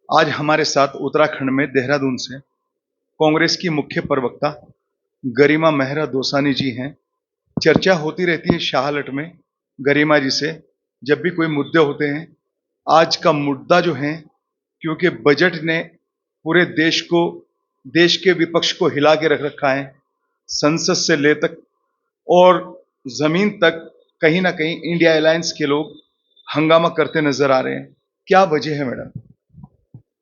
आज हमारे साथ उत्तराखंड में देहरादून से कांग्रेस की मुख्य प्रवक्ता गरिमा मेहरा दोसानी जी हैं। चर्चा होती रहती है शाहलट में गरिमा जी से जब भी कोई मुद्दे होते हैं। आज का मुद्दा जो है, क्योंकि बजट ने पूरे देश के विपक्ष को हिला के रख रखा है, संसद से ले तक और जमीन तक कहीं ना कहीं इंडिया अलायंस के लोग हंगामा करते नजर आ रहे हैं। क्या वजह है मैडम?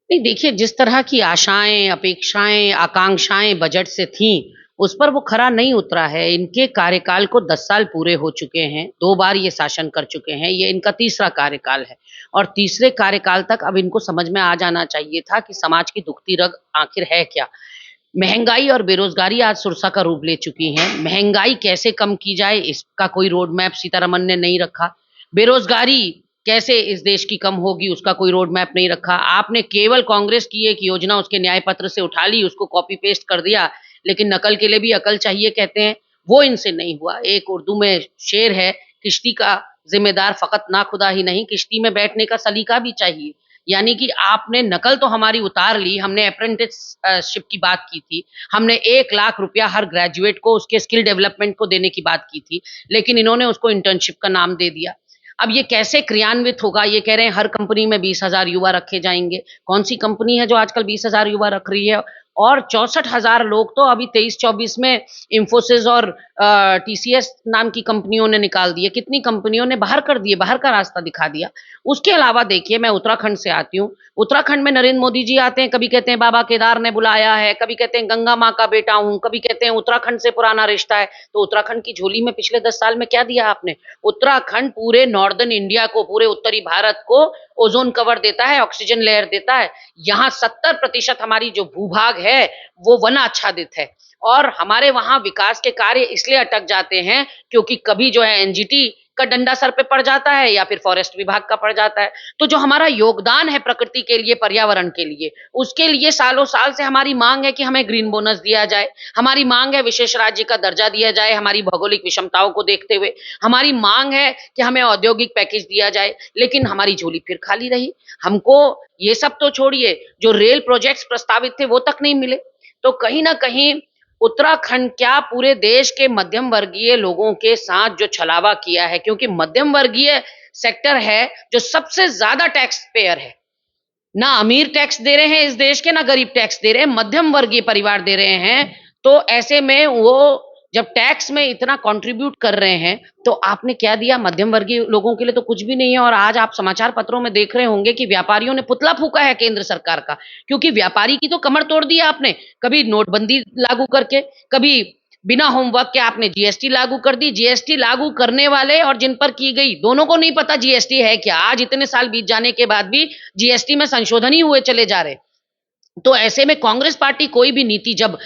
नहीं, देखिए, जिस तरह की आशाएं, अपेक्षाएं, आकांक्षाएं बजट से थीं, उस पर वो खरा नहीं उतरा है। इनके कार्यकाल को 10 साल पूरे हो चुके हैं। 2 बार ये शासन कर चुके हैं। ये इनका तीसरा कार्यकाल है और तीसरे कार्यकाल तक अब इनको समझ में आ जाना चाहिए था कि समाज की दुखती रग आखिर है क्या। महंगाई और बेरोजगारी आज सुरसा का रूप ले चुकी हैं। महंगाई कैसे कम की जाए, इसका कोई रोड मैप सीतारमन ने नहीं रखा। बेरोजगारी कैसे इस देश की कम होगी, उसका कोई रोड मैप नहीं रखा। आपने केवल कांग्रेस की एक योजना उसके न्याय पत्र से उठा ली, उसको कॉपी पेस्ट कर दिया, लेकिन नकल के लिए भी अकल चाहिए कहते हैं, वो इनसे नहीं हुआ। एक उर्दू में शेर है, किश्ती का जिम्मेदार फकत ना खुदा ही नहीं, किश्ती में बैठने का सलीका भी चाहिए। यानी कि आपने नकल तो हमारी उतार ली। हमने अप्रेंटिसशिप की बात की थी, हमने 1 लाख रुपया हर ग्रेजुएट को उसके स्किल डेवलपमेंट को देने की बात की थी, लेकिन इन्होंने उसको इंटर्नशिप का नाम दे दिया। अब ये कैसे क्रियान्वित होगा? ये कह रहे हैं हर कंपनी में 20,000 युवा रखे जाएंगे। कौन सी कंपनी है जो आजकल 20,000 युवा रख रही है? और 64,000 लोग तो अभी 23-24 में इंफोसिस और टीसीएस नाम की कंपनियों ने निकाल दिए। कितनी कंपनियों ने बाहर कर दिए, बाहर का रास्ता दिखा दिया। उसके अलावा देखिए, मैं उत्तराखंड से आती हूँ। उत्तराखंड में नरेंद्र मोदी जी आते हैं, कभी कहते हैं बाबा केदार ने बुलाया है, कभी कहते हैं गंगा माँ का बेटा हूँ, कभी कहते हैं उत्तराखंड से पुराना रिश्ता है। तो उत्तराखंड की झोली में पिछले 10 साल में क्या दिया आपने? उत्तराखंड पूरे नॉर्दर्न इंडिया को, पूरे उत्तरी भारत को ओजोन कवर देता है, ऑक्सीजन लेयर देता है। यहाँ 70% हमारी जो भूभाग है वो वन आच्छादित है और हमारे वहां विकास के कार्य इसलिए अटक जाते हैं क्योंकि कभी जो है एनजीटी का डंडा सर पे पड़ जाता है या फिर फॉरेस्ट विभाग का पड़ जाता है। तो जो हमारा योगदान है प्रकृति के लिए, पर्यावरण के लिए, उसके लिए सालों साल से हमारी मांग है कि हमें ग्रीन बोनस दिया जाए। हमारी मांग है विशेष राज्य का दर्जा दिया जाए, हमारी भौगोलिक विषमताओं को देखते हुए। हमारी मांग है कि हमें औद्योगिक पैकेज दिया जाए, लेकिन हमारी झोली फिर खाली रही। हमको ये सब तो छोड़िए, जो रेल प्रोजेक्ट्स प्रस्तावित थे वो तक नहीं मिले। तो कहीं ना कहीं उत्तराखंड क्या, पूरे देश के मध्यम वर्गीय लोगों के साथ जो छलावा किया है, क्योंकि मध्यम वर्गीय सेक्टर है जो सबसे ज्यादा टैक्स पेयर है। ना अमीर टैक्स दे रहे हैं इस देश के, ना गरीब टैक्स दे रहे हैं, मध्यम वर्गीय परिवार दे रहे हैं। तो ऐसे में वो जब टैक्स में इतना कंट्रीब्यूट कर रहे हैं, तो आपने क्या दिया? मध्यम वर्गीय लोगों के लिए तो कुछ भी नहीं है। और आज आप समाचार पत्रों में देख रहे होंगे कि व्यापारियों ने पुतला फूका है केंद्र सरकार का, क्योंकि व्यापारी की तो कमर तोड़ दी आपने। कभी नोटबंदी लागू करके, कभी बिना होमवर्क के आपने जीएसटी लागू कर दी। जीएसटी लागू करने वाले और जिन पर की गई, दोनों को नहीं पता जीएसटी है क्या। आज इतने साल बीत जाने के बाद भी जीएसटी में संशोधन ही हुए चले जा रहे। तो ऐसे में कांग्रेस पार्टी कोई भी नीति जब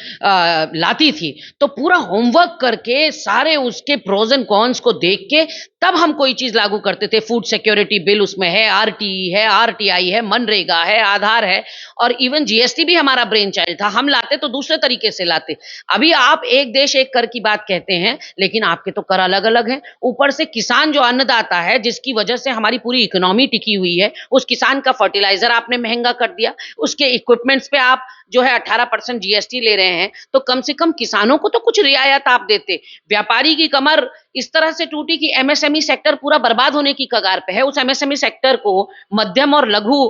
लाती थी तो पूरा होमवर्क करके, सारे उसके प्रोज एंड कॉन्स को देख के तब हम कोई चीज लागू करते थे। फूड सिक्योरिटी बिल उसमें है, आरटीई है, आरटीआई है, मनरेगा है, आधार है, और इवन जीएसटी भी हमारा ब्रेन चाइल्ड था। हम लाते तो दूसरे तरीके से लाते। अभी आप एक देश एक कर की बात कहते हैं, लेकिन आपके तो कर अलग अलग हैं। ऊपर से किसान जो अन्नदाता है, जिसकी वजह से हमारी पूरी इकोनॉमी टिकी हुई है, उस किसान का फर्टिलाइजर आपने महंगा कर दिया, उसके इक्विपमेंट्स पे आप जो है 18% जीएसटी ले रहे हैं। तो कम से कम किसानों को तो कुछ रियायत आप देते। व्यापारी की कमर इस तरह से टूटी कि एमएसएमई सेक्टर पूरा बर्बाद होने की कगार पे है। उस एमएसएमई सेक्टर को, मध्यम और लघु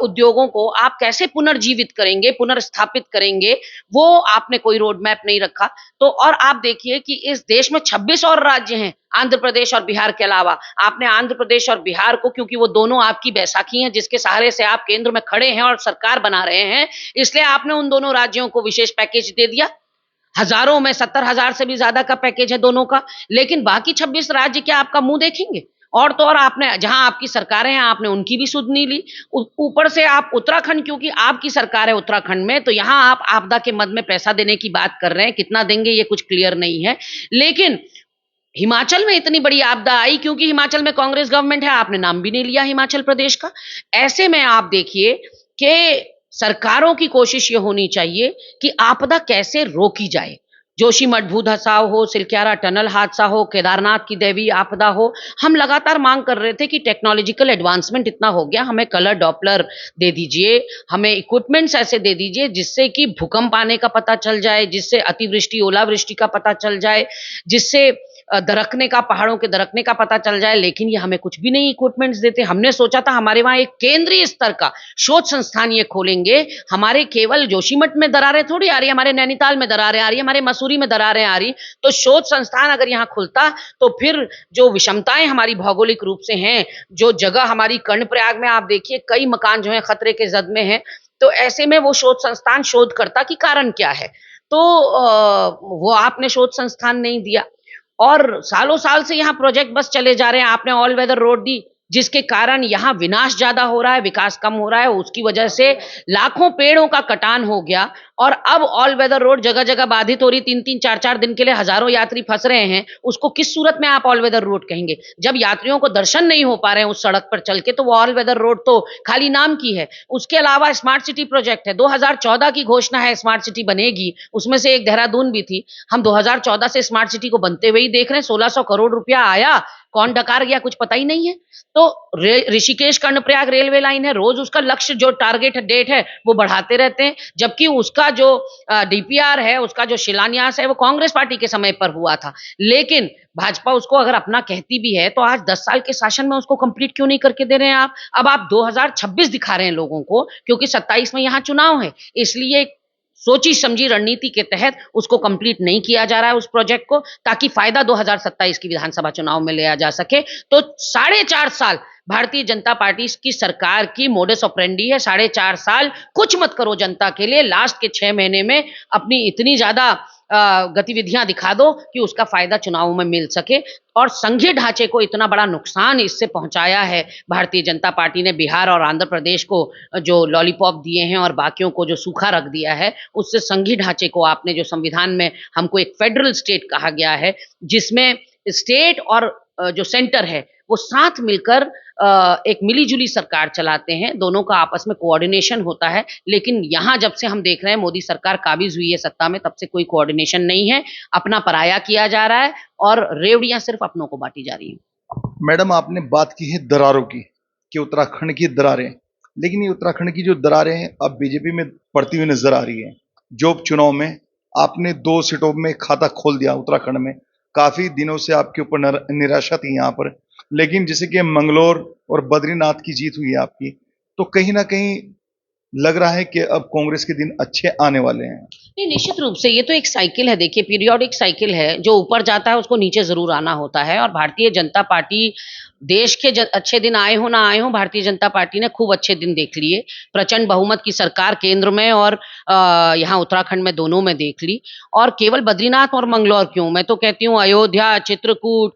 उद्योगों को आप कैसे पुनर्जीवित करेंगे, पुनर्स्थापित करेंगे, वो आपने कोई रोड मैप नहीं रखा। तो और आप देखिए कि इस देश में 26 और राज्य हैं, आंध्र प्रदेश और बिहार के अलावा। आपने आंध्र प्रदेश और बिहार को, क्योंकि वो दोनों आपकी बैसाखी हैं जिसके सहारे से आप केंद्र में खड़े हैं और सरकार बना रहे हैं, इसलिए आपने उन दोनों राज्यों को विशेष पैकेज दे दिया। हजारों में 70,000 से भी ज्यादा का पैकेज है दोनों का। लेकिन बाकी 26 राज्य क्या आपका मुंह देखेंगे? और तो और आपने, जहां आपकी सरकारें हैं, आपने उनकी भी सुध नहीं ली। ऊपर से आप उत्तराखंड, क्योंकि आपकी सरकार है उत्तराखंड में, तो यहां आप आपदा के मद में पैसा देने की बात कर रहे हैं। कितना देंगे ये कुछ क्लियर नहीं है। लेकिन हिमाचल में इतनी बड़ी आपदा आई क्योंकि हिमाचल में कांग्रेस गवर्नमेंट है, आपने नाम भी नहीं लिया हिमाचल प्रदेश का। ऐसे में आप देखिए कि सरकारों की कोशिश ये होनी चाहिए कि आपदा कैसे रोकी जाए। जोशीमठ भू धसाव हो, सिलक्यारा टनल हादसा हो, केदारनाथ की दैवीय आपदा हो, हम लगातार मांग कर रहे थे कि टेक्नोलॉजिकल एडवांसमेंट इतना हो गया, हमें कलर डॉपलर दे दीजिए, हमें इक्विपमेंट्स ऐसे दे दीजिए जिससे कि भूकंप आने का पता चल जाए, जिससे अतिवृष्टि, ओलावृष्टि का पता चल जाए, जिससे दरकने का, पहाड़ों के दरकने का पता चल जाए, लेकिन ये हमें कुछ भी नहीं इक्विपमेंट्स देते। हमने सोचा था हमारे वहाँ एक केंद्रीय स्तर का शोध संस्थान ये खोलेंगे, हमारे केवल जोशीमठ में दरारें थोड़ी आ रही, हमारे नैनीताल में दरारें आ रही, हमारे मसूरी में दरारें आ रही, तो शोध संस्थान अगर यहाँ खुलता तो फिर जो विषमताएं हमारी भौगोलिक रूप से हैं, जो जगह हमारी कर्णप्रयाग में आप देखिए कई मकान जो है खतरे के जद में है, तो ऐसे में वो शोध संस्थान शोध करता कि कारण क्या है। तो वो आपने शोध संस्थान नहीं दिया और सालों साल से यहाँ प्रोजेक्ट बस चले जा रहे हैं। आपने ऑल वेदर रोड दी जिसके कारण यहाँ विनाश ज्यादा हो रहा है, विकास कम हो रहा है, उसकी वजह से लाखों पेड़ों का कटान हो गया और अब ऑल वेदर रोड जगह जगह बाधित हो रही, 3-3 4-4 दिन के लिए हजारों यात्री फंस रहे हैं। उसको किस सूरत में आप ऑल वेदर रोड कहेंगे? जब यात्रियों को दर्शन नहीं हो पा रहे हैं उस सड़क पर चल के, तो वो ऑल वेदर रोड तो खाली नाम की है। उसके अलावा स्मार्ट सिटी प्रोजेक्ट है, 2014 की घोषणा है स्मार्ट सिटी बनेगी, उसमें से एक देहरादून भी थी। हम 2014 से स्मार्ट सिटी को बनते हुए ही देख रहे हैं, 1600 करोड़ रुपया आया, कौन डकार गया कुछ पता ही नहीं है। तो ऋषिकेश कर्णप्रयाग रेलवे लाइन है, रोज उसका लक्ष्य जो टारगेट डेट है वो बढ़ाते रहते हैं, जबकि उसका जो डीपीआर है, उसका जो शिलान्यास है वो कांग्रेस पार्टी के समय पर हुआ था। लेकिन भाजपा उसको अगर अपना कहती भी है तो आज 10 साल के शासन में उसको कंप्लीट क्यों नहीं करके दे रहे हैं आप? अब आप 2026 दिखा रहे हैं लोगों को, क्योंकि 27 में यहाँ चुनाव है, इसलिए सोची समझी रणनीति के तहत उसको कंप्लीट नहीं किया जा रहा है उस प्रोजेक्ट को, ताकि फायदा 2027 की विधानसभा चुनाव में लिया जा सके। तो 4.5 साल भारतीय जनता पार्टी की सरकार की मोडस ऑपरेंडी है, 4.5 साल कुछ मत करो जनता के लिए, लास्ट के 6 महीने में अपनी इतनी ज्यादा गतिविधियां दिखा दो कि उसका फायदा चुनाव में मिल सके। और संघीय ढांचे को इतना बड़ा नुकसान इससे पहुंचाया है भारतीय जनता पार्टी ने, बिहार और आंध्र प्रदेश को जो लॉलीपॉप दिए हैं और बाकियों को जो सूखा रख दिया है, उससे संघीय ढांचे को आपने जो संविधान में हमको एक फेडरल स्टेट कहा गया है, जिसमें स्टेट और जो सेंटर है वो साथ मिलकर एक मिलीजुली सरकार चलाते हैं, दोनों का आपस में कोऑर्डिनेशन होता है। लेकिन यहाँ जब से हम देख रहे हैं मोदी सरकार काबिज हुई है सत्ता में, तब से कोई कोऑर्डिनेशन नहीं है, अपना पराया किया जा रहा है और रेवड़ियां सिर्फ अपनों को बांटी जा रही हैं। मैडम, आपने बात की है दरारों की, कि उत्तराखंड की दरारें, लेकिन ये उत्तराखंड की जो दरारें हैं अब बीजेपी में पड़ती हुई नजर आ रही है। जो चुनाव में आपने 2 सीटों में खाता खोल दिया उत्तराखंड में, काफी दिनों से आपके ऊपर निराशा थी यहाँ पर, लेकिन जैसे कि मंगलोर और बद्रीनाथ की जीत हुई है आपकी, तो कहीं ना कहीं लग रहा है कि अब कांग्रेस के दिन अच्छे आने वाले हैं। नहीं, निश्चित रूप से ये तो एक साइकिल है, देखिए पीरियोडिक साइकिल है, जो ऊपर जाता है उसको नीचे जरूर आना होता है। और भारतीय जनता पार्टी देश के अच्छे दिन आए हो ना आए हो, भारतीय जनता पार्टी ने खूब अच्छे दिन देख लिए, प्रचंड बहुमत की सरकार केंद्र में और यहाँ उत्तराखंड में दोनों में देख ली। और केवल बद्रीनाथ और मंगलौर क्यों, मैं तो कहती हूँ अयोध्या, चित्रकूट,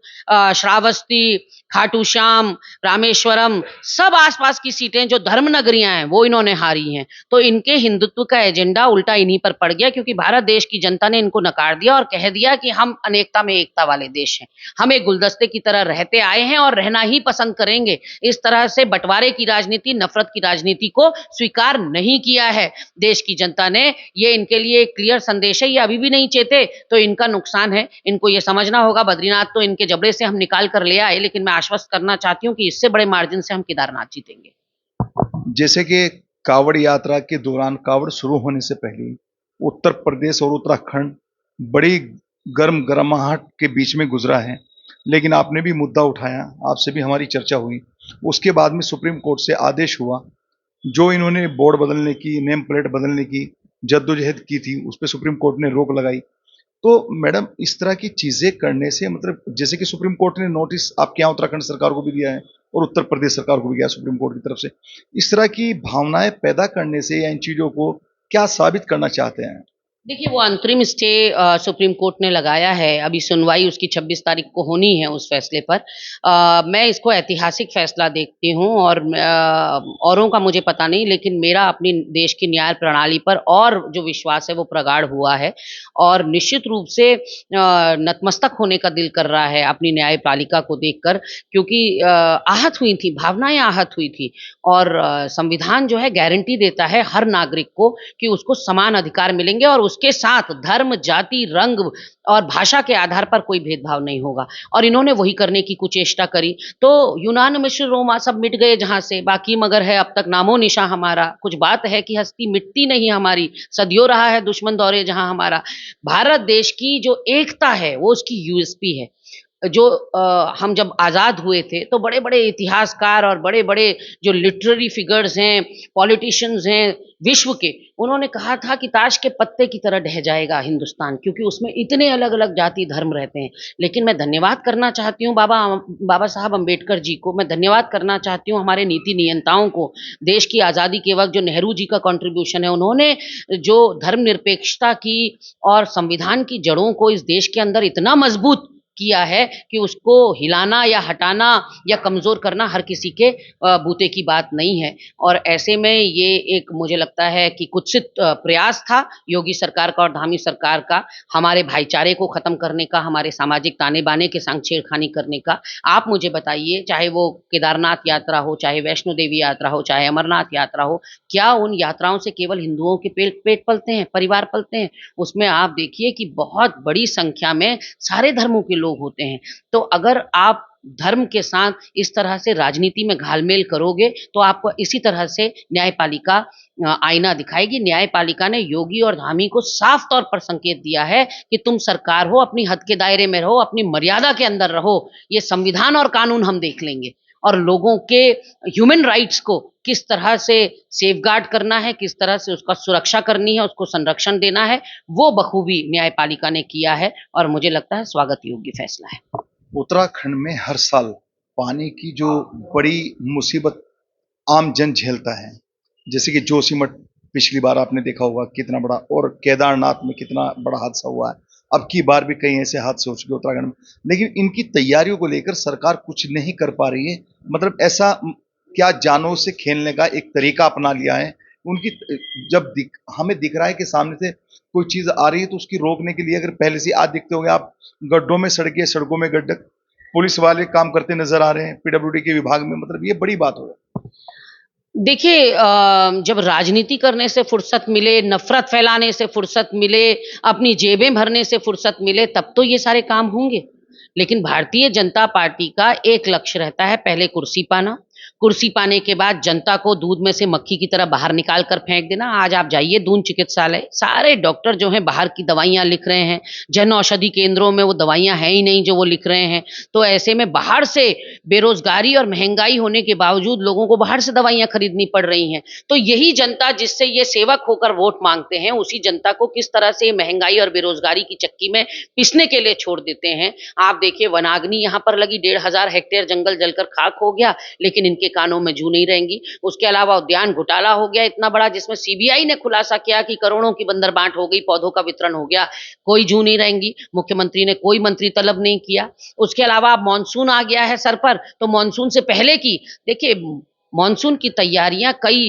श्रावस्ती, खाटू श्याम, रामेश्वरम, सब आसपास की सीटें जो धर्म नगरियां हैं वो इन्होंने हारी हैं। तो इनके हिंदुत्व का एजेंडा उल्टा इन्हीं पर पड़ गया, क्योंकि भारत देश की जनता ने इनको नकार दिया और कह दिया कि हम अनेकता में एकता वाले देश हैं, हम एक गुलदस्ते की तरह रहते आए हैं और रहना ही पसंद करेंगे। इस तरह से बंटवारे की राजनीति, नफरत की राजनीति को स्वीकार नहीं किया है देश की जनता ने। ये इनके लिए एक क्लियर संदेश है, ये अभी भी नहीं चेते तो इनका नुकसान है, इनको ये समझना होगा। बद्रीनाथ तो इनके जबड़े से हम निकाल कर ले आए, लेकिन मैं आश्वस्त करना चाहती हूँ कि इससे बड़े मार्जिन से हम केदारनाथ जीतेंगे। जैसे कि कावड़ यात्रा के दौरान, कावड़ शुरू होने से पहले उत्तर प्रदेश और उत्तराखंड बड़ी गर्माहट के बीच में गुजरा है, लेकिन आपने भी मुद्दा उठाया, आपसे भी हमारी चर्चा हुई। उसके बाद में सुप्रीम कोर्ट से आदेश हुआ, जो इन्होंने बोर्ड बदलने की, नेम प्लेट बदलने की जद्दोजहद की थी, उस पर सुप्रीम कोर्ट ने रोक लगाई। तो मैडम, इस तरह की चीजें करने से मतलब, जैसे कि सुप्रीम कोर्ट ने नोटिस आपके यहाँ उत्तराखंड सरकार को भी दिया है और उत्तर प्रदेश सरकार को भी दिया सुप्रीम कोर्ट की तरफ से, इस तरह की भावनाएं पैदा करने से या इन चीजों को क्या साबित करना चाहते हैं? देखिए, वो अंतरिम स्टे सुप्रीम कोर्ट ने लगाया है, अभी सुनवाई उसकी 26 तारीख को होनी है उस फैसले पर। मैं इसको ऐतिहासिक फैसला देखती हूँ और औरों का मुझे पता नहीं, लेकिन मेरा अपनी देश की न्याय प्रणाली पर और जो विश्वास है वो प्रगाढ़ हुआ है और निश्चित रूप से नतमस्तक होने का दिल कर रहा है अपनी न्यायपालिका को देखकर, क्योंकि आहत हुई थी, भावनाएं आहत हुई थी। और संविधान जो है गारंटी देता है हर नागरिक को कि उसको समान अधिकार मिलेंगे और उसके साथ धर्म, जाति, रंग और भाषा के आधार पर कोई भेदभाव नहीं होगा। और इन्होंने वही करने की कुचेष्टा करी। तो यूनान, मिस्र, रोमा सब मिट गए जहाँ से, बाकी मगर है अब तक नामो निशा हमारा। कुछ बात है कि हस्ती मिटती नहीं हमारी, सदियों रहा है दुश्मन दौरे जहाँ हमारा। भारत देश की जो एकता है वो उसकी यूएसपी है। जो हम जब आज़ाद हुए थे तो बड़े-बड़े इतिहासकार और बड़े-बड़े जो लिटरेरी फिगर्स हैं, पॉलिटिशियंस हैं विश्व के, उन्होंने कहा था कि ताश के पत्ते की तरह ढह जाएगा हिंदुस्तान, क्योंकि उसमें इतने अलग-अलग जाति धर्म रहते हैं। लेकिन मैं धन्यवाद करना चाहती हूँ बाबा साहब अम्बेडकर जी को, मैं धन्यवाद करना चाहती हूँ हमारे नीति नियंताओं को। देश की आज़ादी के वक़्त जो नेहरू जी का कंट्रीब्यूशन है, उन्होंने जो धर्मनिरपेक्षता की और संविधान की जड़ों को इस देश के अंदर इतना मजबूत किया है कि उसको हिलाना या हटाना या कमज़ोर करना हर किसी के बूते की बात नहीं है। और ऐसे में ये एक मुझे लगता है कि कुत्सित प्रयास था योगी सरकार का और धामी सरकार का, हमारे भाईचारे को ख़त्म करने का, हमारे सामाजिक ताने-बाने के संग छेड़खानी करने का। आप मुझे बताइए, चाहे वो केदारनाथ यात्रा हो, चाहे वैष्णो देवी यात्रा हो, चाहे अमरनाथ यात्रा हो, क्या उन यात्राओं से केवल हिंदुओं के पेट पलते हैं, परिवार पलते हैं? उसमें आप देखिए कि बहुत बड़ी संख्या में सारे धर्मों के लोग होते हैं। तो अगर आप धर्म के साथ इस तरह से राजनीति में घालमेल करोगे, तो आपको इसी तरह से न्यायपालिका आईना दिखाएगी। न्यायपालिका ने योगी और धामी को साफ तौर पर संकेत दिया है कि तुम सरकार हो, अपनी हद के दायरे में रहो, अपनी मर्यादा के अंदर रहो। ये संविधान और कानून हम देख लेंगे। और लोगों के ह्यूमन राइट्स को किस तरह से सेफगार्ड करना है, किस तरह से उसका सुरक्षा करनी है, उसको संरक्षण देना है, वो बखूबी न्यायपालिका ने किया है और मुझे लगता है स्वागत योग्य फैसला है। उत्तराखंड में हर साल पानी की जो बड़ी मुसीबत आम जन झेलता है, जैसे कि जोशीमठ पिछली बार आपने देखा होगा कितना बड़ा, और केदारनाथ में कितना बड़ा हादसा हुआ है। अब की बार भी कई ऐसे हादसे हो चुके उत्तराखंड में, लेकिन इनकी तैयारियों को लेकर सरकार कुछ नहीं कर पा रही है। मतलब ऐसा क्या जानों से खेलने का एक तरीका अपना लिया है उनकी। जब हमें दिख रहा है कि सामने से कोई चीज आ रही है तो उसकी रोकने के लिए, अगर पहले से आज देखते होंगे आप, गड्ढों में सड़कें, सड़कों में गड्ढे, पुलिस वाले काम करते नजर आ रहे हैं पीडब्ल्यूडी के विभाग में। मतलब ये बड़ी बात हो। देखिए जब राजनीति करने से फुर्सत मिले, नफ़रत फैलाने से फुर्सत मिले, अपनी जेबें भरने से फुर्सत मिले, तब तो ये सारे काम होंगे। लेकिन भारतीय जनता पार्टी का एक लक्ष्य रहता है, पहले कुर्सी पाना, कुर्सी पाने के बाद जनता को दूध में से मक्खी की तरह बाहर निकाल कर फेंक देना। आज आप जाइए दून चिकित्सालय, सारे डॉक्टर जो हैं बाहर की दवाइयाँ लिख रहे हैं, जन औषधि केंद्रों में वो दवाइयाँ हैं ही नहीं जो वो लिख रहे हैं। तो ऐसे में बाहर से बेरोज़गारी और महँगाई होने के बावजूद लोगों को बाहर से दवाइयाँ खरीदनी पड़ रही हैं। तो यही जनता जिससे ये सेवक होकर वोट माँगते हैं, उसी जनता को किस तरह से महँगाई और बेरोज़गारी की चक्की में पिसने के लिए छोड़ देते हैं। आप देखिए वनाग्नि यहाँ पर लगी, 1500 हेक्टेयर जंगल जलकर खाक हो गया, लेकिन इनके कानों में जू नहीं रहेंगी। उसके अलावा उद्यान घोटाला हो गया इतना बड़ा, जिसमें सीबीआई ने खुलासा किया कि करोड़ों की बंदरबांट हो गई, पौधों का वितरण हो गया, कोई जू नहीं रहेंगी। मुख्यमंत्री ने कोई मंत्री तलब नहीं किया। उसके अलावा अब मानसून आ गया है सर पर, तो मानसून से पहले की देखिए, मानसून की तैयारियां कई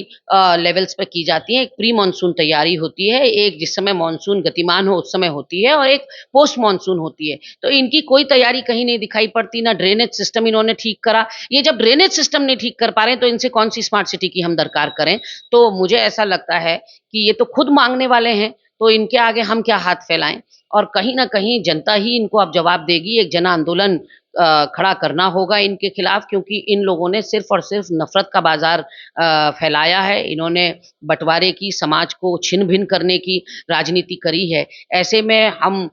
लेवल्स पे की जाती हैं। एक प्री मानसून तैयारी होती है, एक जिस समय मानसून गतिमान हो उस समय होती है, और एक पोस्ट मानसून होती है। तो इनकी कोई तैयारी कहीं नहीं दिखाई पड़ती, ना ड्रेनेज सिस्टम इन्होंने ठीक करा। ये जब ड्रेनेज सिस्टम नहीं ठीक कर पा रहे हैं तो इनसे कौन सी स्मार्ट सिटी की हम दरकार करें। तो मुझे ऐसा लगता है कि ये तो खुद मांगने वाले हैं, तो इनके आगे हम क्या हाथ फैलाएं। और कहीं ना कहीं जनता ही इनको अब जवाब देगी। एक जन आंदोलन खड़ा करना होगा इनके खिलाफ, क्योंकि इन लोगों ने सिर्फ और सिर्फ नफरत का बाजार फैलाया है। इन्होंने बंटवारे की, समाज को छिन्न भिन्न करने की राजनीति करी है। ऐसे में हम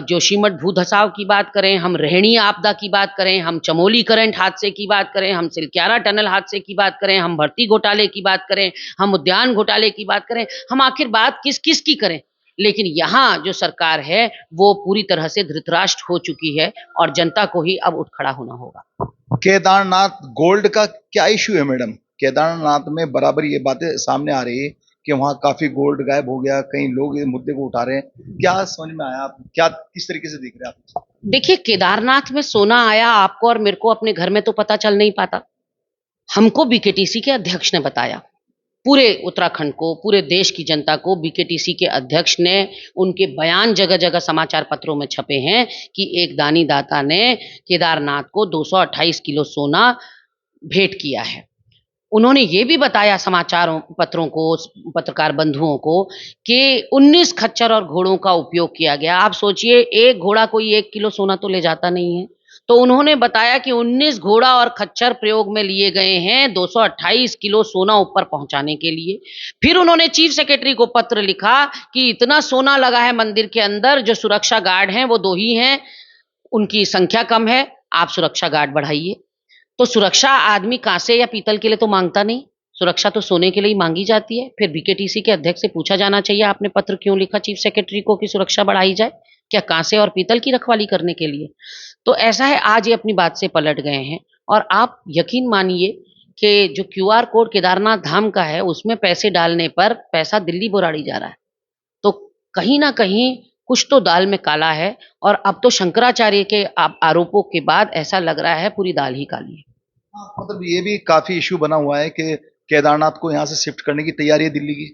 जोशीमठ भू धसाव की बात करें, हम रेहणी आपदा की बात करें, हम चमोली करंट हादसे की बात करें, हम सिलक्यारा टनल हादसे की बात करें, हम भर्ती घोटाले की बात करें, हम उद्यान घोटाले की बात करें, हम आखिर बात किस किस की करें। लेकिन यहाँ जो सरकार है वो पूरी तरह से धृतराष्ट्र हो चुकी है और जनता को ही अब उठ खड़ा होना होगा। केदारनाथ गोल्ड का क्या इश्यू है मैडम? केदारनाथ में बराबर ये बातें सामने आ रही है कि वहाँ काफी गोल्ड गायब हो गया, कई लोग इस मुद्दे को उठा रहे हैं। क्या समझ में आया, आप क्या किस तरीके से देख रहे हैं आप? देखिए, केदारनाथ में सोना आया, आपको और मेरे को अपने घर में तो पता चल नहीं पाता। हमको बीकेटीसी के अध्यक्ष ने बताया, पूरे उत्तराखंड को, पूरे देश की जनता को बीकेटीसी के अध्यक्ष ने, उनके बयान जगह जगह समाचार पत्रों में छपे हैं कि एक दानी दाता ने केदारनाथ को 228 किलो सोना भेंट किया है। उन्होंने ये भी बताया समाचार पत्रों को, पत्रकार बंधुओं को कि 19 खच्चर और घोड़ों का उपयोग किया गया। आप सोचिए, एक घोड़ा कोई 1 किलो सोना तो ले जाता नहीं है। तो उन्होंने बताया कि 19 घोड़ा और खच्चर प्रयोग में लिए गए हैं 228 किलो सोना ऊपर पहुंचाने के लिए। फिर उन्होंने चीफ सेक्रेटरी को पत्र लिखा कि इतना सोना लगा है मंदिर के अंदर, जो सुरक्षा गार्ड हैं वो 2 ही हैं, उनकी संख्या कम है, आप सुरक्षा गार्ड बढ़ाइए। तो सुरक्षा आदमी कांसे या पीतल के लिए तो मांगता नहीं, सुरक्षा तो सोने के लिए ही मांगी जाती है। फिर बीकेटीसी के अध्यक्ष से पूछा जाना चाहिए, आपने पत्र क्यों लिखा चीफ सेक्रेटरी को कि सुरक्षा बढ़ाई जाए? क्या कांसे और पीतल की रखवाली करने के लिए? तो ऐसा है, आज ये अपनी बात से पलट गए हैं। और आप यकीन मानिए कि जो क्यूआर कोड केदारनाथ धाम का है, उसमें पैसे डालने पर पैसा दिल्ली बुराड़ी जा रहा है। तो कहीं न कहीं कुछ तो दाल में काला है, और अब तो शंकराचार्य के आरोपों के बाद ऐसा लग रहा है पूरी दाल ही काली है। हाँ, मतलब ये भी काफी इश्यू बना हुआ है कि केदारनाथ को यहाँ से शिफ्ट करने की तैयारी है दिल्ली की।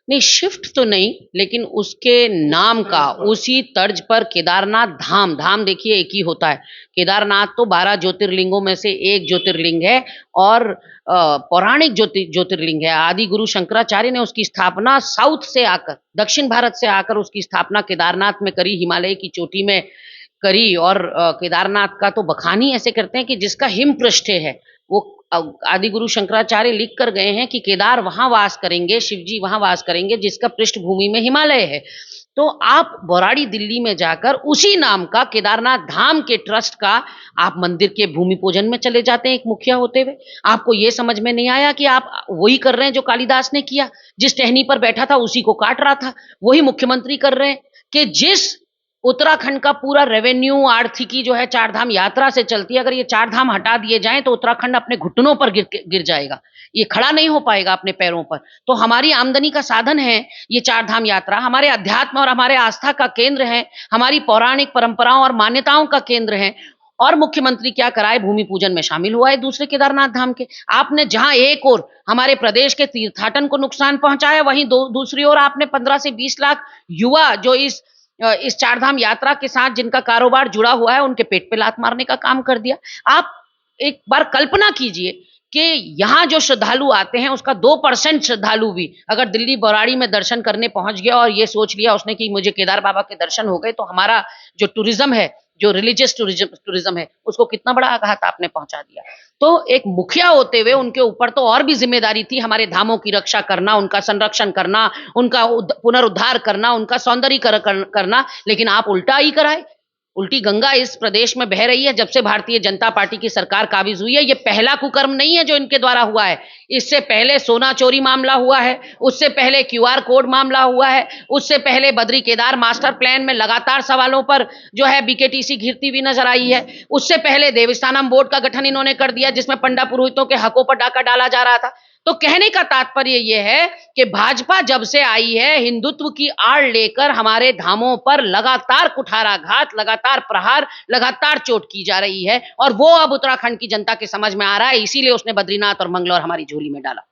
नहीं, शिफ्ट तो नहीं, लेकिन उसके नाम का उसी तर्ज पर केदारनाथ धाम, धाम देखिए एक ही होता है। केदारनाथ तो 12 ज्योतिर्लिंगों में से एक ज्योतिर्लिंग है, और पौराणिक ज्योतिर्लिंग है। आदि गुरु शंकराचार्य ने उसकी स्थापना साउथ से आकर, दक्षिण भारत से आकर उसकी स्थापना केदारनाथ में करी, हिमालय की चोटी में करी। और केदारनाथ का तो बखान ही ऐसे करते हैं कि जिसका हिम पृष्ठ है, वो आदि गुरु शंकराचार्य लिख कर गए हैं कि केदार वहां वास करेंगे, शिव जी वहां वास करेंगे जिसका पृष्ठभूमि में हिमालय है। तो आप बौराड़ी दिल्ली में जाकर उसी नाम का केदारनाथ धाम के ट्रस्ट का आप मंदिर के भूमि पूजन में चले जाते हैं एक मुखिया होते हुए। आपको ये समझ में नहीं आया कि आप वही कर रहे हैं जो कालिदास ने किया, जिस टहनी पर बैठा था उसी को काट रहा था। वही मुख्यमंत्री कर रहे हैं कि जिस उत्तराखंड का पूरा रेवेन्यू, आर्थिकी जो है चार धाम यात्रा से चलती है, अगर ये चार धाम हटा दिए जाएं तो उत्तराखंड अपने घुटनों पर गिर जाएगा, ये खड़ा नहीं हो पाएगा अपने पैरों पर। तो हमारी आमदनी का साधन है ये चार धाम यात्रा, हमारे अध्यात्म और हमारे आस्था का केंद्र है, हमारी पौराणिक परंपराओं और मान्यताओं का केंद्र है। और मुख्यमंत्री क्या कराए, भूमि पूजन में शामिल हुआ है दूसरे केदारनाथ धाम के। आपने जहां एक ओर हमारे प्रदेश के तीर्थाटन को नुकसान पहुंचाया, वहीं दूसरी ओर आपने 15 से 20 लाख युवा जो इस चारधाम यात्रा के साथ जिनका कारोबार जुड़ा हुआ है, उनके पेट पे लात मारने का काम कर दिया। आप एक बार कल्पना कीजिए कि यहाँ जो श्रद्धालु आते हैं उसका 2% श्रद्धालु भी अगर दिल्ली बौराड़ी में दर्शन करने पहुंच गया और ये सोच लिया उसने कि मुझे केदार बाबा के दर्शन हो गए, तो हमारा जो टूरिज्म है, जो रिलीजियस टूरिज्म है, उसको कितना बड़ा आघात आपने पहुंचा दिया। तो एक मुखिया होते हुए उनके ऊपर तो और भी जिम्मेदारी थी हमारे धामों की रक्षा करना, उनका संरक्षण करना, उनका पुनरुद्धार करना, उनका सौंदर्यीकरण करना, लेकिन आप उल्टा ही कराए। उल्टी गंगा इस प्रदेश में बह रही है जब से भारतीय जनता पार्टी की सरकार काबिज हुई है। ये पहला कुकर्म नहीं है जो इनके द्वारा हुआ है, इससे पहले सोना चोरी मामला हुआ है, उससे पहले क्यूआर कोड मामला हुआ है, उससे पहले बद्री केदार मास्टर प्लान में लगातार सवालों पर जो है बीकेटीसी घिरती हुई नजर आई है, उससे पहले देवस्थानम बोर्ड का गठन इन्होंने कर दिया जिसमें पंडा पुरोहितों के हकों पर डाका डाला जा रहा था। तो कहने का तात्पर्य यह है कि भाजपा जब से आई है, हिंदुत्व की आड़ लेकर हमारे धामों पर लगातार कुठाराघात, लगातार प्रहार, लगातार चोट की जा रही है, और वो अब उत्तराखंड की जनता के समझ में आ रहा है, इसीलिए उसने बद्रीनाथ और मंगलौर हमारी झोली में डाला।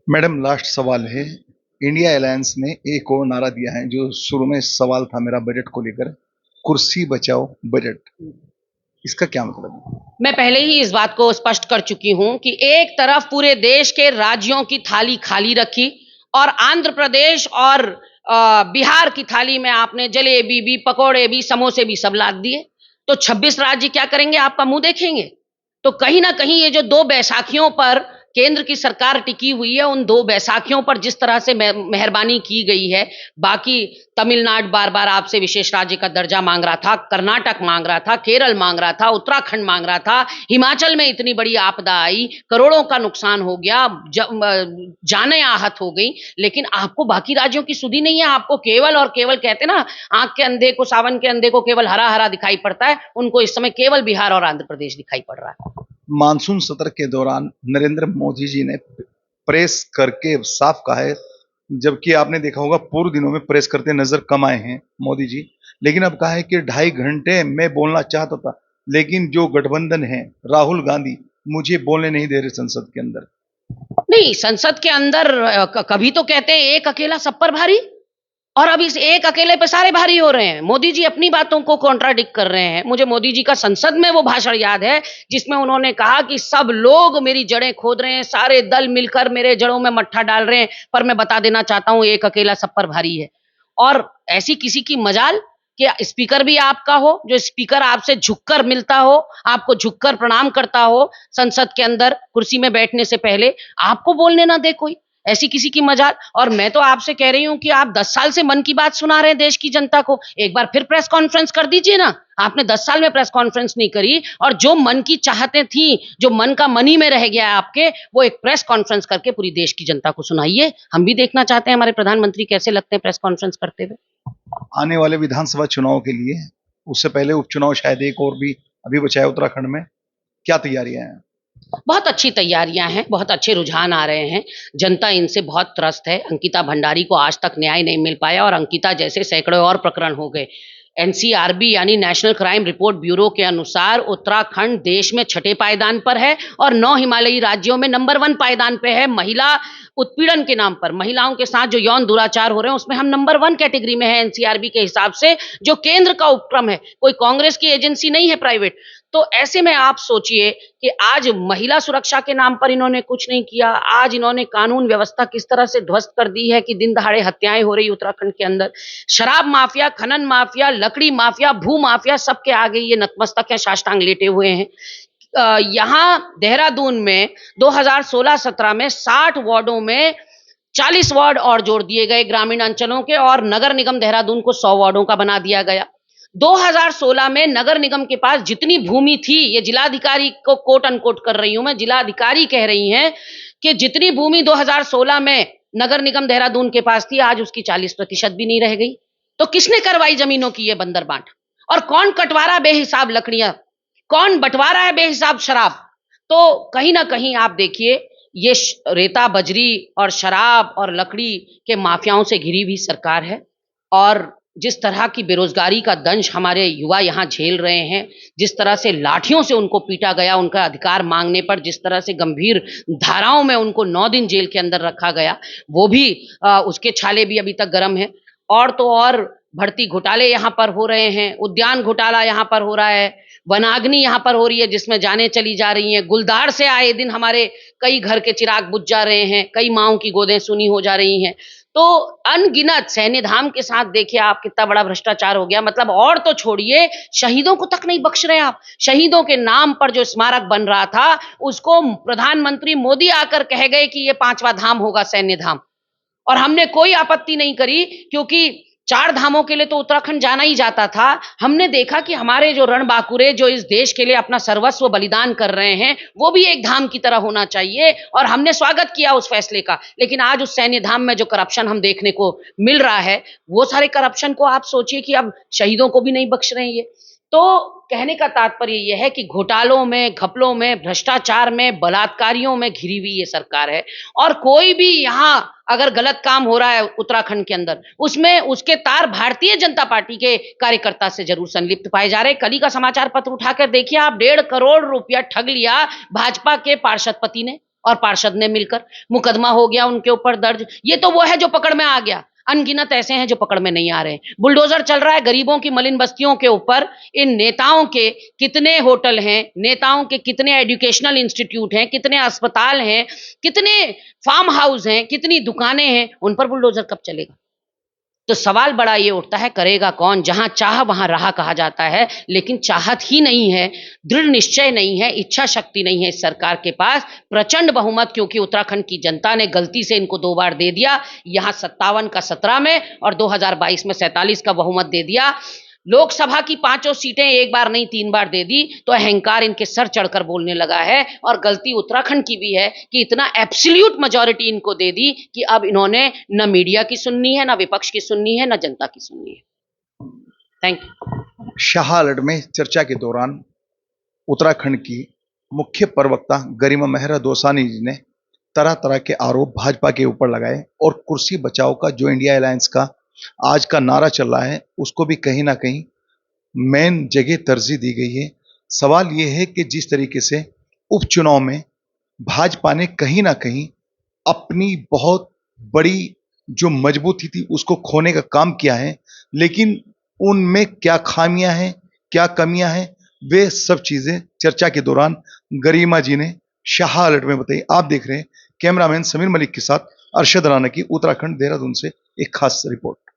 मैडम, लास्ट सवाल है। इंडिया अलायंस ने एक और नारा दिया है जो शुरू में सवाल था मेरा बजट को लेकर, कुर्सी बचाओ बजट, इसका क्या मतलब है? मैं पहले ही इस बात को स्पष्ट कर चुकी हूं कि एक तरफ पूरे देश के राज्यों की थाली खाली रखी और आंध्र प्रदेश और बिहार की थाली में आपने जलेबी भी, पकोड़े भी, समोसे भी सब लाद दिए। तो 26 राज्य क्या करेंगे, आपका मुंह देखेंगे। तो कहीं ना कहीं ये जो दो बैसाखियों पर केंद्र की सरकार टिकी हुई है, उन दो बैसाखियों पर जिस तरह से मेहरबानी की गई है, बाकी तमिलनाडु बार बार आपसे विशेष राज्य का दर्जा मांग रहा था, कर्नाटक मांग रहा था, केरल मांग रहा था, उत्तराखंड मांग रहा था, हिमाचल में इतनी बड़ी आपदा आई, करोड़ों का नुकसान हो गया, जानें आहत हो गई, लेकिन आपको बाकी राज्यों की सुधी नहीं है। आपको केवल और केवल, कहते ना आंख के अंधे को, सावन के अंधे को केवल हरा हरा दिखाई पड़ता है, उनको इस समय केवल बिहार और आंध्र प्रदेश दिखाई पड़ रहा है। मानसून सत्र के दौरान नरेंद्र मोदी जी ने प्रेस करके साफ कहा है, जबकि आपने देखा होगा पूर्व दिनों में प्रेस करते नजर कम आए हैं मोदी जी, लेकिन अब कहा है कि 2.5 घंटे मैं बोलना चाहता था, लेकिन जो गठबंधन है, राहुल गांधी मुझे बोलने नहीं दे रहे संसद के अंदर। नहीं, संसद के अंदर कभी तो कहते हैं एक अकेला सब पर भारी, और अब इस एक अकेले पे सारे भारी हो रहे हैं। मोदी जी अपनी बातों को कॉन्ट्राडिक्ट कर रहे हैं। मुझे मोदी जी का संसद में वो भाषण याद है जिसमें उन्होंने कहा कि सब लोग मेरी जड़ें खोद रहे हैं, सारे दल मिलकर मेरे जड़ों में मट्ठा डाल रहे हैं, पर मैं बता देना चाहता हूं एक अकेला सब पर भारी है। और ऐसी किसी की मजाल कि स्पीकर भी आपका हो, जो स्पीकर आपसे झुककर मिलता हो, आपको झुककर प्रणाम करता हो संसद के अंदर कुर्सी में बैठने से पहले, आपको बोलने ना दे कोई, ऐसी किसी की मजाल। और मैं तो आपसे कह रही हूं कि आप 10 साल से मन की बात सुना रहे हैं देश की जनता को, एक बार फिर प्रेस कॉन्फ्रेंस कर दीजिए ना। आपने 10 साल में प्रेस कॉन्फ्रेंस नहीं करी, और जो मन की चाहतें थी, जो मन का मनी में रह गया है आपके, वो एक प्रेस कॉन्फ्रेंस करके पूरी देश की जनता को सुनाइए। हम भी देखना चाहते हैं हमारे प्रधानमंत्री कैसे लगते हैं प्रेस कॉन्फ्रेंस करते हुए। आने वाले विधानसभा चुनाव के लिए, उससे पहले उपचुनाव शायद एक और भी अभी बचा है उत्तराखंड में, क्या तैयारियां हैं? बहुत अच्छी तैयारियां हैं, बहुत अच्छे रुझान आ रहे हैं। जनता इनसे बहुत त्रस्त है। अंकिता भंडारी को आज तक न्याय नहीं मिल पाया, और अंकिता जैसे सैकड़ों और प्रकरण हो गए। एनसीआरबी यानी नेशनल क्राइम रिपोर्ट ब्यूरो के अनुसार उत्तराखंड देश में 6ठे पायदान पर है, और 9 हिमालयी राज्यों में नंबर 1 पायदान पे है। महिला उत्पीड़न के नाम पर, महिलाओं के साथ जो यौन दुराचार हो रहे हैं, उसमें हम नंबर 1 कैटेगरी में है एनसीआरबी के हिसाब से, जो केंद्र का उपक्रम है, कोई कांग्रेस की एजेंसी नहीं है प्राइवेट। तो ऐसे में आप सोचिए कि आज महिला सुरक्षा के नाम पर इन्होंने कुछ नहीं किया। आज इन्होंने कानून व्यवस्था किस तरह से ध्वस्त कर दी है कि दिन दहाड़े हत्याएं हो रही उत्तराखंड के अंदर। शराब माफिया, खनन माफिया, लकड़ी माफिया, भू माफिया, सबके आगे ये नतमस्तक है, साष्टांग लेटे हुए हैं। यहाँ देहरादून में 2016-17 में 60 वार्डों में 40 वार्ड और जोड़ दिए गए ग्रामीण अंचलों के, और नगर निगम देहरादून को 100 वार्डों का बना दिया गया। 2016 में नगर निगम के पास जितनी भूमि थी, ये जिलाधिकारी को कोट अनकोट कर रही हूं मैं, जिलाधिकारी कह रही हैं कि जितनी भूमि 2016 में नगर निगम देहरादून के पास थी, आज उसकी 40% भी नहीं रह गई। तो किसने करवाई जमीनों की ये बंदर बांट? और कौन कटवारा बेहिसाब लकड़ियां, कौन बंटवारा है बेहिसाब शराब? तो कहीं ना कहीं आप देखिए, ये रेता बजरी और शराब और लकड़ी के माफियाओं से घिरी हुई सरकार है। और जिस तरह की बेरोजगारी का दंश हमारे युवा यहाँ झेल रहे हैं, जिस तरह से लाठियों से उनको पीटा गया उनका अधिकार मांगने पर, जिस तरह से गंभीर धाराओं में उनको 9 दिन जेल के अंदर रखा गया, वो भी उसके छाले भी अभी तक गर्म है। और तो और भर्ती घोटाले यहाँ पर हो रहे हैं, उद्यान घोटाला यहाँ पर हो रहा है, वनाग्नि यहाँ पर हो रही है जिसमें जानें चली जा रही हैं, गुलदार से आए दिन हमारे कई घर के चिराग बुझ जा रहे हैं, कई माओं की गोदें सुनी हो जा रही हैं। तो अनगिनत सैन्य धाम के साथ देखिए आप कितना बड़ा भ्रष्टाचार हो गया। मतलब और तो छोड़िए, शहीदों को तक नहीं बख्श रहे आप। शहीदों के नाम पर जो स्मारक बन रहा था, उसको प्रधानमंत्री मोदी आकर कह गए कि ये 5वां धाम होगा, सैन्य धाम। और हमने कोई आपत्ति नहीं करी, क्योंकि 4 धामों के लिए तो उत्तराखंड जाना ही जाता था। हमने देखा कि हमारे जो रणबांकुरे जो इस देश के लिए अपना सर्वस्व बलिदान कर रहे हैं, वो भी एक धाम की तरह होना चाहिए, और हमने स्वागत किया उस फैसले का। लेकिन आज उस सैन्य धाम में जो करप्शन हम देखने को मिल रहा है, वो सारे करप्शन को आप सोचिए कि अब शहीदों को भी नहीं बख्श रहे हैं ये। तो कहने का तात्पर्य यह है कि घोटालों में, घपलों में, भ्रष्टाचार में, बलात्कारियों में घिरी हुई ये सरकार है। और कोई भी यहाँ अगर गलत काम हो रहा है उत्तराखंड के अंदर, उसमें उसके तार भारतीय जनता पार्टी के कार्यकर्ता से जरूर संलिप्त पाए जा रहे हैं। कल ही का समाचार पत्र उठाकर देखिए आप, 1.5 करोड़ रुपया ठग लिया भाजपा के पार्षद पति ने और पार्षद ने मिलकर। मुकदमा हो गया उनके ऊपर दर्ज। ये तो वो है जो पकड़ में आ गया, अनगिनत ऐसे हैं जो पकड़ में नहीं आ रहे। बुलडोजर चल रहा है गरीबों की मलिन बस्तियों के ऊपर। इन नेताओं के कितने होटल हैं, नेताओं के कितने एजुकेशनल इंस्टीट्यूट हैं, कितने अस्पताल हैं, कितने फार्म हाउस हैं, कितनी दुकानें हैं, उन पर बुलडोजर कब चलेगा? तो सवाल बड़ा ये उठता है, करेगा कौन? जहां चाह वहां राह कहा जाता है, लेकिन चाहत ही नहीं है, दृढ़ निश्चय नहीं है, इच्छा शक्ति नहीं है इस सरकार के पास। प्रचंड बहुमत, क्योंकि उत्तराखंड की जनता ने गलती से इनको 2 बार दे दिया, यहां 57 का 17 में और 2022 में 47 का बहुमत दे दिया। लोकसभा की 5 सीटें एक बार नहीं 3 बार दे दी, तो अहंकार इनके सर चढ़कर बोलने लगा है। और गलती उत्तराखंड की भी है कि इतना एब्सोल्यूट मेजॉरिटी इनको दे दी कि अब इन्होंने न मीडिया की सुननी है, न विपक्ष की सुननी है, न जनता की सुननी है। Thank you. शाहलट में चर्चा के दौरान उत्तराखंड की मुख्य प्रवक्ता गरिमा मेहरा दोसानी जी ने तरह तरह के आरोप भाजपा के ऊपर लगाए, और कुर्सी बचाओ का जो इंडिया अलायंस का आज का नारा चल रहा है, उसको भी कहीं ना कहीं मेन जगह तरजीह दी गई है। सवाल यह है कि जिस तरीके से उपचुनाव में भाजपा ने कहीं ना कहीं अपनी बहुत बड़ी जो मजबूती थी उसको खोने का काम किया है, लेकिन उनमें क्या खामियां हैं, क्या कमियां हैं, वे सब चीजें चर्चा के दौरान गरिमा जी ने शाह अलर्ट में बताई। आप देख रहे हैं कैमरामैन समीर मलिक के साथ अरशद राना की उत्तराखंड देहरादून से एक खास रिपोर्ट।